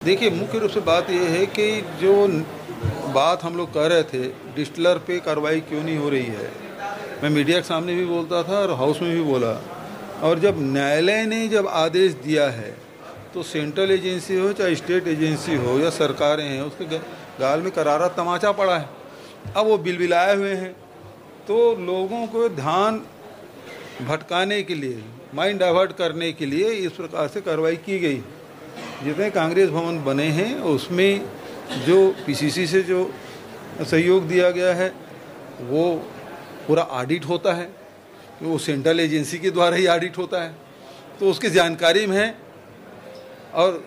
देखिए, मुख्य रूप से बात ये है कि जो बात हम लोग कर रहे थे, डिस्टिलर पे कार्रवाई क्यों नहीं हो रही है। मैं मीडिया के सामने भी बोलता था और हाउस में भी बोला। और जब न्यायालय ने जब आदेश दिया है तो सेंट्रल एजेंसी हो चाहे स्टेट एजेंसी हो या सरकारें हैं, उसके गाल में करारा तमाचा पड़ा है। अब वो बिलबिलाए हुए हैं, तो लोगों को ध्यान भटकाने के लिए, माइंड डाइवर्ट करने के लिए इस प्रकार से कार्रवाई की गई। जितने कांग्रेस भवन बने हैं उसमें जो पीसीसी से जो सहयोग दिया गया है वो पूरा ऑडिट होता है, वो सेंट्रल एजेंसी के द्वारा ही ऑडिट होता है, तो उसकी जानकारी में है। और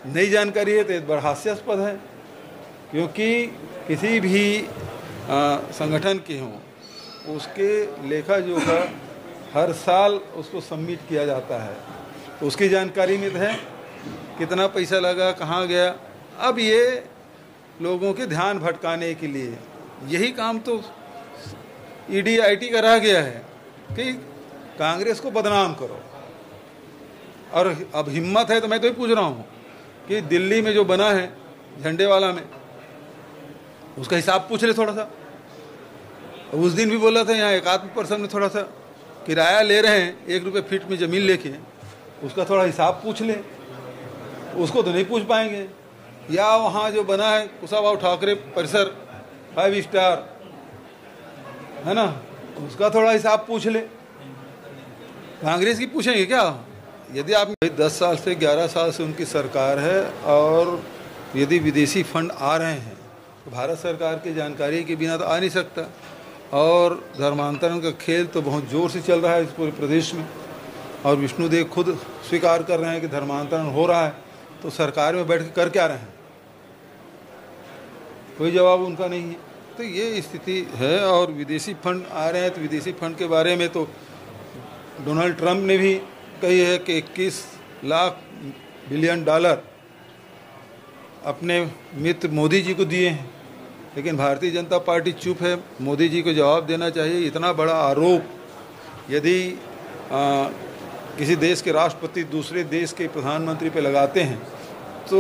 नई जानकारी है तो बड़ा हास्यास्पद है, क्योंकि किसी भी संगठन के हों उसके लेखा जोखा हर साल उसको सबमिट किया जाता है, तो उसकी जानकारी में तो है कितना पैसा लगा, कहाँ गया। अब ये लोगों के ध्यान भटकाने के लिए यही काम तो ईडी आईटी का रह गया है कि कांग्रेस को बदनाम करो। और अब हिम्मत है तो मैं तो ही पूछ रहा हूँ कि दिल्ली में जो बना है झंडे वाला में, उसका हिसाब पूछ ले थोड़ा सा। उस दिन भी बोला था यहाँ एक आदमी पर्सन में थोड़ा सा किराया ले रहे हैं, 1 रुपये फीट में ज़मीन लेके, उसका थोड़ा हिसाब पूछ ले। उसको तो नहीं पूछ पाएंगे। या वहाँ जो बना है कुशाभाऊ ठाकरे परिसर 5 स्टार है ना, उसका थोड़ा हिसाब पूछ ले। कांग्रेस की पूछेंगे क्या? यदि आप 10 साल से 11 साल से उनकी सरकार है और यदि विदेशी फंड आ रहे हैं तो भारत सरकार की जानकारी के बिना तो आ नहीं सकता। और धर्मांतरण का खेल तो बहुत ज़ोर से चल रहा है इस पूरे प्रदेश में, और विष्णुदेव खुद स्वीकार कर रहे हैं कि धर्मांतरण हो रहा है, तो सरकार में बैठ के कर क्या रहे हैं? कोई जवाब उनका नहीं है। तो ये स्थिति है। और विदेशी फंड आ रहे हैं तो विदेशी फंड के बारे में तो डोनाल्ड ट्रंप ने भी कही है कि 21 लाख बिलियन डॉलर अपने मित्र मोदी जी को दिए हैं, लेकिन भारतीय जनता पार्टी चुप है। मोदी जी को जवाब देना चाहिए। इतना बड़ा आरोप यदि किसी देश के राष्ट्रपति दूसरे देश के प्रधानमंत्री पे लगाते हैं तो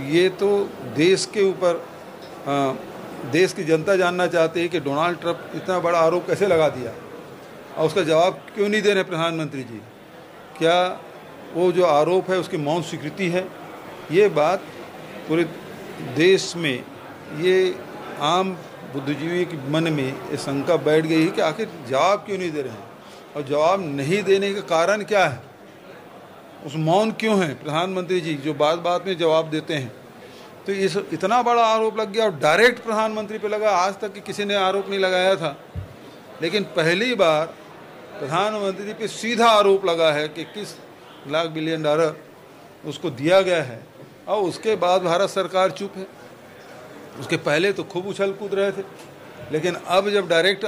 ये तो देश के ऊपर देश की जनता जानना चाहती है कि डोनाल्ड ट्रंप इतना बड़ा आरोप कैसे लगा दिया और उसका जवाब क्यों नहीं दे रहे प्रधानमंत्री जी। क्या वो जो आरोप है उसकी मौन स्वीकृति है? ये बात पूरे देश में, ये आम बुद्धिजीवी के मन में ये शंका बैठ गई है कि आखिर जवाब क्यों नहीं दे रहे हैं, और जवाब नहीं देने का कारण क्या है, उस मौन क्यों है प्रधानमंत्री जी जो बात बात में जवाब देते हैं। तो इस इतना बड़ा आरोप लग गया और डायरेक्ट प्रधानमंत्री पे लगा। आज तक कि किसी ने आरोप नहीं लगाया था, लेकिन पहली बार प्रधानमंत्री पे सीधा आरोप लगा है कि 21 लाख बिलियन डॉलर उसको दिया गया है, और उसके बाद भारत सरकार चुप है। उसके पहले तो खूब उछल कूद रहे थे, लेकिन अब जब डायरेक्ट